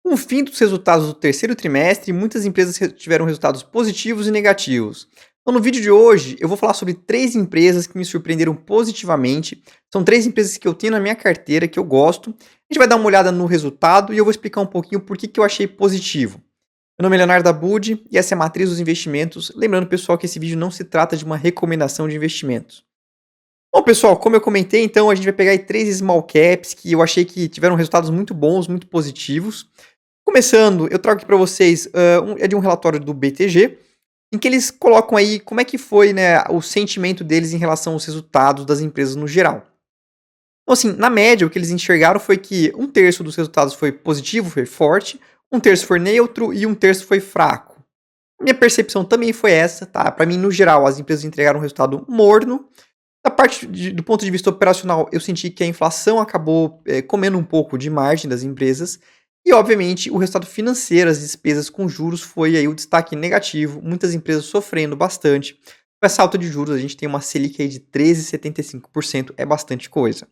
Com o fim dos resultados do terceiro trimestre, muitas empresas tiveram resultados positivos e negativos. Então, no vídeo de hoje, eu vou falar sobre três empresas que me surpreenderam positivamente. São três empresas que eu tenho na minha carteira, que eu gosto. A gente vai dar uma olhada no resultado e eu vou explicar um pouquinho por que eu achei positivo. Meu nome é Leonardo Abud e essa é a Matriz dos Investimentos. Lembrando, pessoal, que esse vídeo não se trata de uma recomendação de investimentos. Bom, pessoal, como eu comentei, então a gente vai pegar aí três small caps que eu achei que tiveram resultados muito bons, muito positivos. Começando, eu trago aqui para vocês, é de um relatório do BTG, em que eles colocam aí como é que foi, né, o sentimento deles em relação aos resultados das empresas no geral. Então, assim, na média, o que eles enxergaram foi que um terço dos resultados foi positivo, foi forte, um terço foi neutro e um terço foi fraco. Minha percepção também foi essa, tá? Para mim, no geral, as empresas entregaram um resultado morno. Do ponto de vista operacional, eu senti que a inflação acabou comendo um pouco de margem das empresas. E, obviamente, o resultado financeiro, as despesas com juros, foi aí o destaque negativo. Muitas empresas sofrendo bastante. Com essa alta de juros, a gente tem uma Selic aí de 13,75%, é bastante coisa.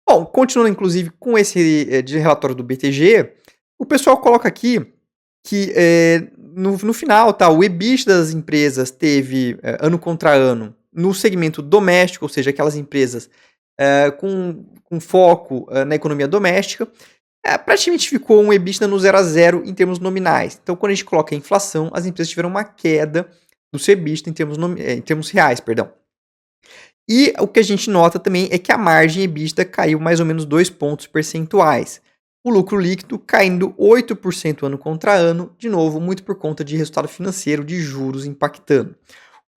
Bom, continuando inclusive com esse de relatório do BTG, o pessoal coloca aqui que no final, tá, o EBITDA das empresas teve ano contra ano no segmento doméstico, ou seja, aquelas empresas com foco na economia doméstica, praticamente ficou um EBITDA no 0 a 0 em termos nominais. Então, quando a gente coloca a inflação, as empresas tiveram uma queda do seu EBITDA em termos reais, perdão. E o que a gente nota também é que a margem EBITDA caiu mais ou menos 2 pontos percentuais. O lucro líquido caindo 8% ano contra ano, de novo, muito por conta de resultado financeiro de juros impactando.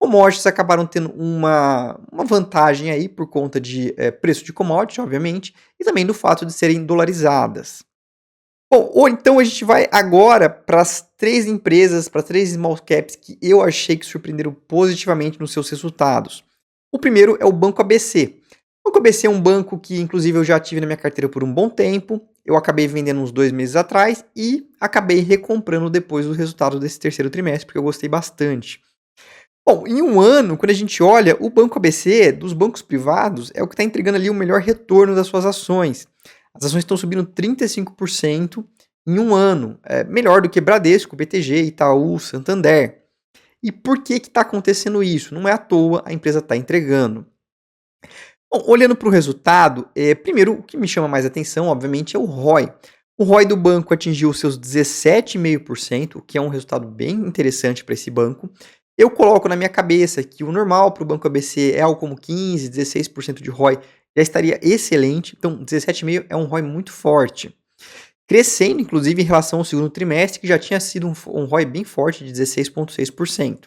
Commodities acabaram tendo uma vantagem aí por conta de preço de commodity, obviamente, e também do fato de serem dolarizadas. Bom, ou então a gente vai agora para as três empresas, para três small caps que eu achei que surpreenderam positivamente nos seus resultados. O primeiro é o Banco ABC. O Banco ABC é um banco que, inclusive, eu já tive na minha carteira por um bom tempo. Eu acabei vendendo uns 2 meses atrás e acabei recomprando depois do resultado desse terceiro trimestre, porque eu gostei bastante. Bom, em um ano, quando a gente olha, o Banco ABC, dos bancos privados, é o que está entregando ali o melhor retorno das suas ações. As ações estão subindo 35% em um ano, melhor do que Bradesco, BTG, Itaú, Santander. E por que está acontecendo isso? Não é à toa, a empresa está entregando. Bom, olhando para o resultado, primeiro o que me chama mais atenção, obviamente, é o ROI. O ROI do banco atingiu seus 17,5%, o que é um resultado bem interessante para esse banco. Eu coloco na minha cabeça que o normal para o Banco ABC é algo como 15, 16% de ROI, já estaria excelente. Então, 17,5% é um ROI muito forte. Crescendo, inclusive, em relação ao segundo trimestre, que já tinha sido um ROI bem forte de 16,6%.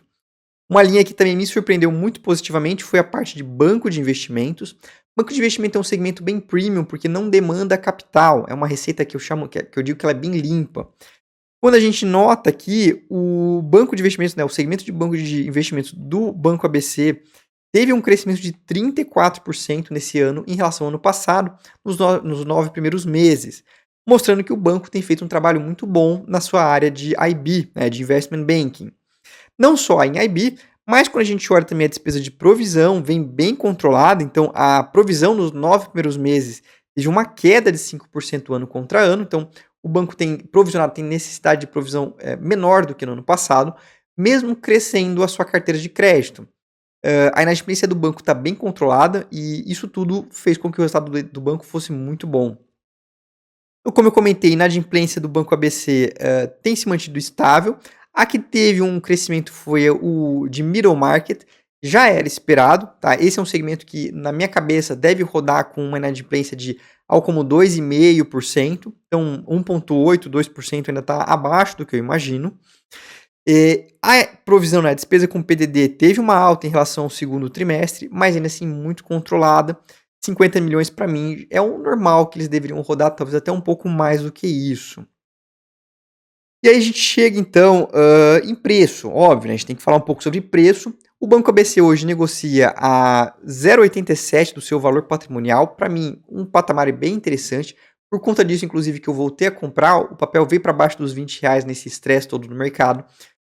Uma linha que também me surpreendeu muito positivamente foi a parte de banco de investimentos. Banco de investimento é um segmento bem premium, porque não demanda capital. É uma receita que eu digo que ela é bem limpa. Quando a gente nota que o banco de investimentos, né, o segmento de banco de investimentos do Banco ABC teve um crescimento de 34% nesse ano em relação ao ano passado, nos 9 primeiros meses, mostrando que o banco tem feito um trabalho muito bom na sua área de IB, né, de Investment Banking. Não só em IB, mas quando a gente olha também a despesa de provisão, vem bem controlada, então a provisão nos 9 primeiros meses teve uma queda de 5% ano contra ano, então o banco tem provisionado, tem necessidade de provisão menor do que no ano passado, mesmo crescendo a sua carteira de crédito. A inadimplência do banco está bem controlada e isso tudo fez com que o resultado do banco fosse muito bom. Então, como eu comentei, a inadimplência do Banco ABC tem se mantido estável. A que teve um crescimento foi o de middle market, já era esperado, tá? Esse é um segmento que, na minha cabeça, deve rodar com uma inadimplência de algo como 2,5%, então 1,8%, 2% ainda está abaixo do que eu imagino. A provisão, né, a despesa com PDD teve uma alta em relação ao segundo trimestre, mas ainda assim muito controlada. 50 milhões para mim é o normal que eles deveriam rodar, talvez até um pouco mais do que isso. E aí a gente chega então em preço, óbvio, né, a gente tem que falar um pouco sobre preço. O Banco ABC hoje negocia a 0,87 do seu valor patrimonial, para mim um patamar bem interessante. Por conta disso, inclusive, que eu voltei a comprar, o papel veio para baixo dos R$ 20 nesse estresse todo no mercado.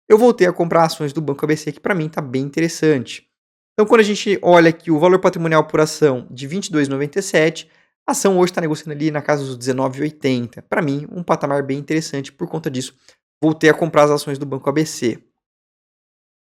Eu voltei a comprar ações do Banco ABC, que para mim está bem interessante. Então, quando a gente olha aqui o valor patrimonial por ação de R$ 22,97, A ação hoje está negociando ali na casa dos R$19,80. Para mim, um patamar bem interessante por conta disso. Voltei a comprar as ações do Banco ABC.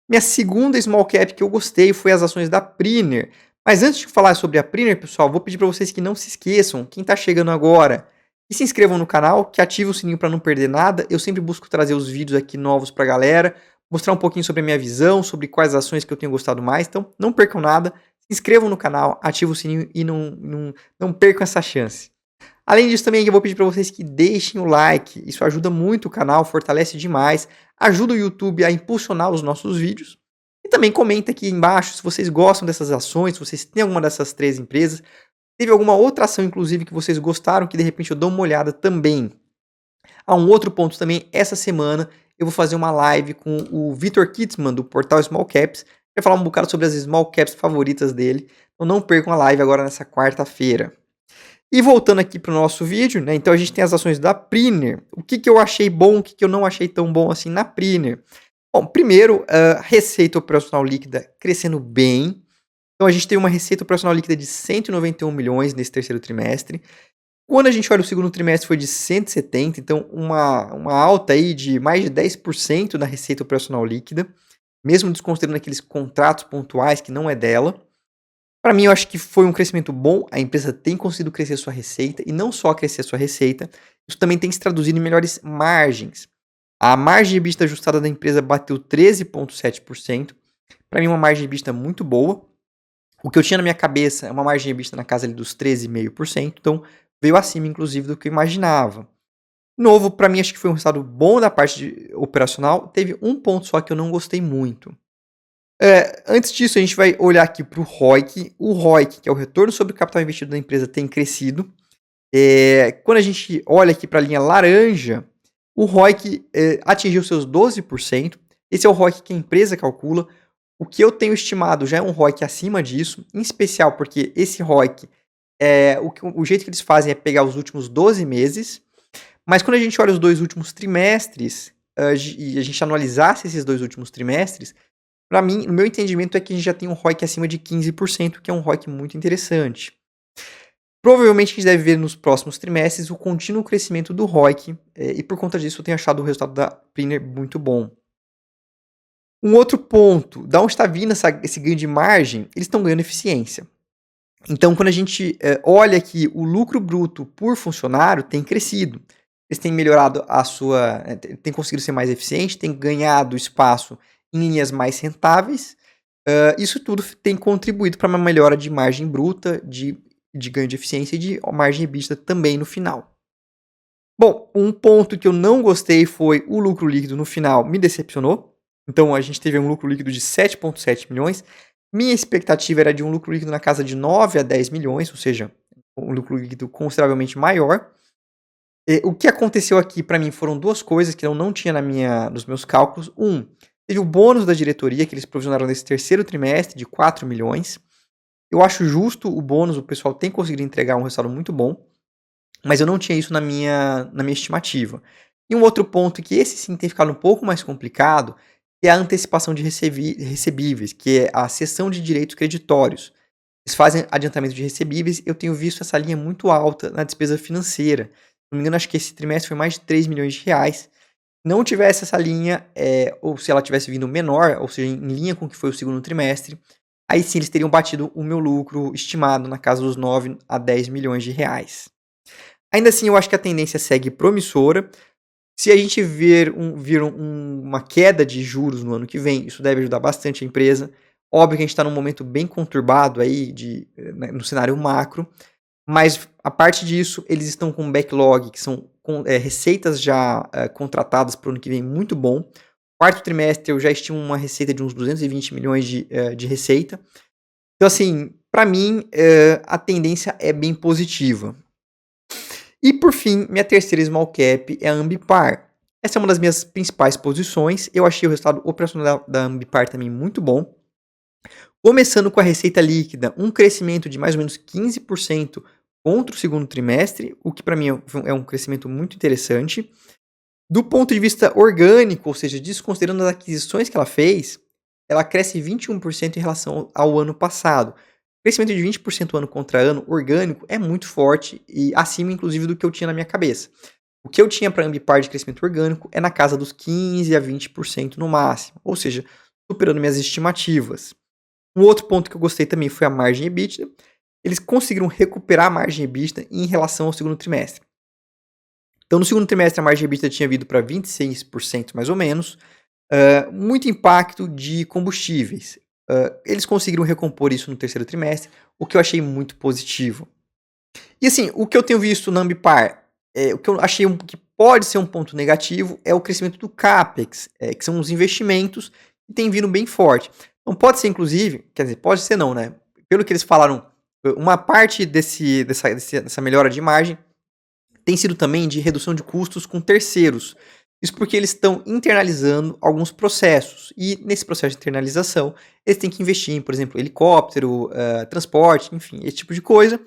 Minha segunda small cap que eu gostei foi as ações da Priner. Mas antes de falar sobre a Priner, pessoal, vou pedir para vocês que não se esqueçam, quem está chegando agora, que se inscrevam no canal, que ativem o sininho para não perder nada. Eu sempre busco trazer os vídeos aqui novos para a galera, mostrar um pouquinho sobre a minha visão, sobre quais ações que eu tenho gostado mais. Então, não percam nada, se inscrevam no canal, ativem o sininho e não percam essa chance. Além disso, também eu vou pedir para vocês que deixem o like. Isso ajuda muito o canal, fortalece demais, ajuda o YouTube a impulsionar os nossos vídeos. E também comenta aqui embaixo se vocês gostam dessas ações, se vocês têm alguma dessas 3 empresas. Teve alguma outra ação, inclusive, que vocês gostaram, que de repente eu dou uma olhada também. Há um outro ponto também, essa semana eu vou fazer uma live com o Vitor Kitzman, do portal Small Caps, para falar um bocado sobre as Small Caps favoritas dele. Então não percam a live agora nessa quarta-feira. E voltando aqui para o nosso vídeo, né? Então a gente tem as ações da Priner. O que eu achei bom, o que eu não achei tão bom assim na Priner? Bom, primeiro, a receita operacional líquida crescendo bem. Então a gente tem uma receita operacional líquida de 191 milhões nesse terceiro trimestre. Quando a gente olha o segundo trimestre foi de 170, então uma alta aí de mais de 10% na receita operacional líquida, mesmo desconsiderando aqueles contratos pontuais que não é dela. Para mim, eu acho que foi um crescimento bom, a empresa tem conseguido crescer sua receita, e não só crescer sua receita, isso também tem se traduzido em melhores margens. A margem de EBITDA ajustada da empresa bateu 13,7%, para mim uma margem de EBITDA muito boa. O que eu tinha na minha cabeça é uma margem de EBITDA na casa ali dos 13,5%, então veio acima, inclusive, do que eu imaginava. Novo, para mim, acho que foi um resultado bom da parte operacional, teve um ponto só que eu não gostei muito. Antes disso, a gente vai olhar aqui para o ROIC. O ROIC, que é o retorno sobre o capital investido da empresa, tem crescido. Quando a gente olha aqui para a linha laranja, o ROIC atingiu seus 12%. Esse é o ROIC que a empresa calcula. O que eu tenho estimado já é um ROIC acima disso, em especial porque esse ROIC, o jeito que eles fazem é pegar os últimos 12 meses, mas quando a gente olha os 2 últimos trimestres, e a gente analisasse esses 2 últimos trimestres, para mim, o meu entendimento é que a gente já tem um ROIC acima de 15%, que é um ROIC muito interessante. Provavelmente a gente deve ver nos próximos trimestres o contínuo crescimento do ROIC, e por conta disso eu tenho achado o resultado da Priner muito bom. Um outro ponto, da onde está vindo esse ganho de margem, eles estão ganhando eficiência. Então, quando a gente olha aqui, o lucro bruto por funcionário tem crescido. Eles têm melhorado têm conseguido ser mais eficiente, têm ganhado espaço em linhas mais rentáveis. Isso tudo tem contribuído para uma melhora de margem bruta, de ganho de eficiência e de margem EBITDA também no final. Bom, um ponto que eu não gostei foi o lucro líquido no final, me decepcionou. Então a gente teve um lucro líquido de 7,7 milhões. Minha expectativa era de um lucro líquido na casa de 9 a 10 milhões, ou seja, um lucro líquido consideravelmente maior. O que aconteceu aqui para mim foram 2 coisas que eu não tinha nos meus cálculos. Teve o bônus da diretoria que eles provisionaram nesse terceiro trimestre de 4 milhões. Eu acho justo o bônus, o pessoal tem conseguido entregar um resultado muito bom, mas eu não tinha isso na minha estimativa. E um outro ponto que esse sim tem ficado um pouco mais complicado é a antecipação de recebíveis, que é a cessão de direitos creditórios. Eles fazem adiantamento de recebíveis, eu tenho visto essa linha muito alta na despesa financeira. Se não me engano, acho que esse trimestre foi mais de 3 milhões de reais. Não tivesse essa linha, ou se ela tivesse vindo menor, ou seja, em linha com o que foi o segundo trimestre, aí sim eles teriam batido o meu lucro estimado na casa dos 9 a 10 milhões de reais. Ainda assim, eu acho que a tendência segue promissora. Se a gente vir uma queda de juros no ano que vem, isso deve ajudar bastante a empresa. Óbvio que a gente está num momento bem conturbado aí no cenário macro, mas a parte disso, eles estão com um backlog, que são receitas já contratadas para o ano que vem muito bom. Quarto trimestre eu já estimo uma receita de uns 220 milhões de receita. Então assim, para mim, a tendência é bem positiva. E por fim, minha terceira small cap é a Ambipar. Essa é uma das minhas principais posições. Eu achei o resultado operacional da Ambipar também muito bom. Começando com a receita líquida, um crescimento de mais ou menos 15% contra o segundo trimestre, o que para mim é um crescimento muito interessante. Do ponto de vista orgânico, ou seja, desconsiderando as aquisições que ela fez, ela cresce 21% em relação ao ano passado. Crescimento de 20% ano contra ano, orgânico, é muito forte e acima, inclusive, do que eu tinha na minha cabeça. O que eu tinha para Ambipar de crescimento orgânico é na casa dos 15 a 20% no máximo, ou seja, superando minhas estimativas. Um outro ponto que eu gostei também foi a margem EBITDA. Eles conseguiram recuperar a margem EBITDA em relação ao segundo trimestre. Então, no segundo trimestre, a margem EBITDA tinha vindo para 26% mais ou menos, muito impacto de combustíveis. Eles conseguiram recompor isso no terceiro trimestre, o que eu achei muito positivo. E assim, o que eu tenho visto na Ambipar, o que eu achei que pode ser um ponto negativo é o crescimento do CAPEX, que são os investimentos que têm vindo bem forte. Então pode ser, inclusive, quer dizer, pode ser não, né? Pelo que eles falaram, uma parte dessa melhora de margem tem sido também de redução de custos com terceiros. Isso porque eles estão internalizando alguns processos. E nesse processo de internalização, eles têm que investir em, por exemplo, helicóptero, transporte, enfim, esse tipo de coisa.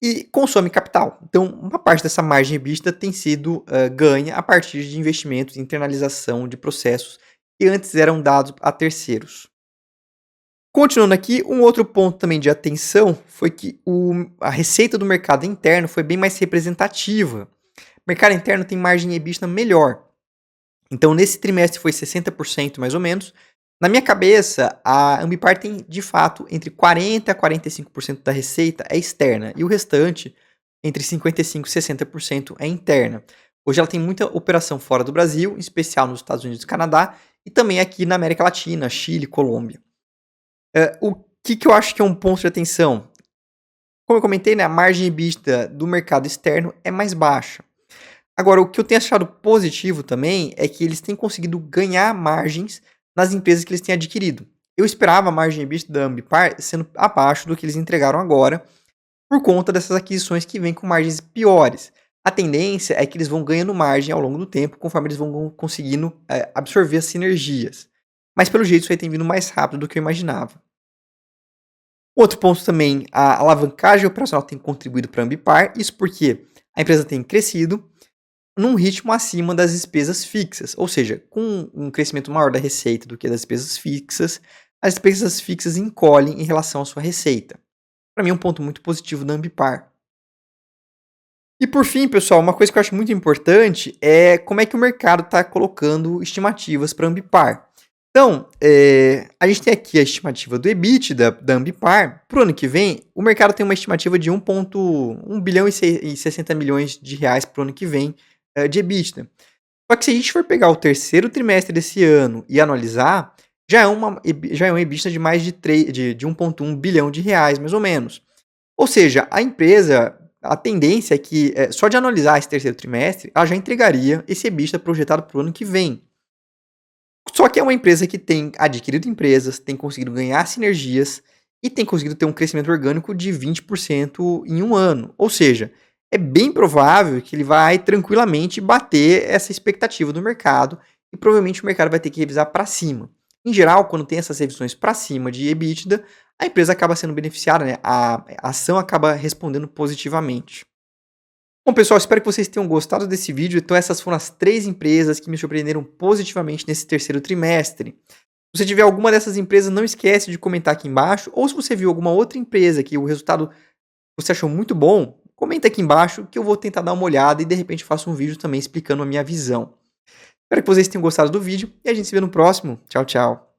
E consome capital. Então, uma parte dessa margem EBITDA tem sido ganha a partir de investimentos e internalização de processos que antes eram dados a terceiros. Continuando aqui, um outro ponto também de atenção foi que a receita do mercado interno foi bem mais representativa. O mercado interno tem margem EBITDA melhor. Então, nesse trimestre foi 60% mais ou menos. Na minha cabeça, a Ambipar tem, de fato, entre 40% a 45% da receita é externa e o restante, entre 55% e 60%, é interna. Hoje ela tem muita operação fora do Brasil, em especial nos Estados Unidos e Canadá, e também aqui na América Latina, Chile, Colômbia. O que eu acho que é um ponto de atenção? Como eu comentei, né, a margem EBITDA do mercado externo é mais baixa. Agora, o que eu tenho achado positivo também é que eles têm conseguido ganhar margens nas empresas que eles têm adquirido. Eu esperava a margem EBITDA da Ambipar sendo abaixo do que eles entregaram agora, por conta dessas aquisições que vêm com margens piores. A tendência é que eles vão ganhando margem ao longo do tempo, conforme eles vão conseguindo absorver as sinergias. Mas pelo jeito isso aí tem vindo mais rápido do que eu imaginava. Outro ponto também, a alavancagem operacional tem contribuído para a Ambipar, isso porque a empresa tem crescido num ritmo acima das despesas fixas, ou seja, com um crescimento maior da receita do que das despesas fixas, as despesas fixas encolhem em relação à sua receita. Para mim é um ponto muito positivo da Ambipar. E por fim, pessoal, uma coisa que eu acho muito importante é como é que o mercado está colocando estimativas para a Ambipar. Então, a gente tem aqui a estimativa do EBITDA da Ambipar. Para o ano que vem, o mercado tem uma estimativa de 1 bilhão e 60 milhões de reais para o ano que vem de EBITDA. Só que se a gente for pegar o terceiro trimestre desse ano e analisar, já é um EBITDA de mais de 1,1 bilhão de reais, mais ou menos. Ou seja, a empresa, a tendência é que só de analisar esse terceiro trimestre, ela já entregaria esse EBITDA projetado para o ano que vem. Só que é uma empresa que tem adquirido empresas, tem conseguido ganhar sinergias e tem conseguido ter um crescimento orgânico de 20% em um ano. Ou seja, é bem provável que ele vai tranquilamente bater essa expectativa do mercado e provavelmente o mercado vai ter que revisar para cima. Em geral, quando tem essas revisões para cima de EBITDA, a empresa acaba sendo beneficiada, né? A ação acaba respondendo positivamente. Bom, pessoal, espero que vocês tenham gostado desse vídeo. Então, essas foram as 3 empresas que me surpreenderam positivamente nesse terceiro trimestre. Se você tiver alguma dessas empresas, não esquece de comentar aqui embaixo. Ou se você viu alguma outra empresa que o resultado você achou muito bom, comenta aqui embaixo que eu vou tentar dar uma olhada e de repente faço um vídeo também explicando a minha visão. Espero que vocês tenham gostado do vídeo e a gente se vê no próximo. Tchau, tchau.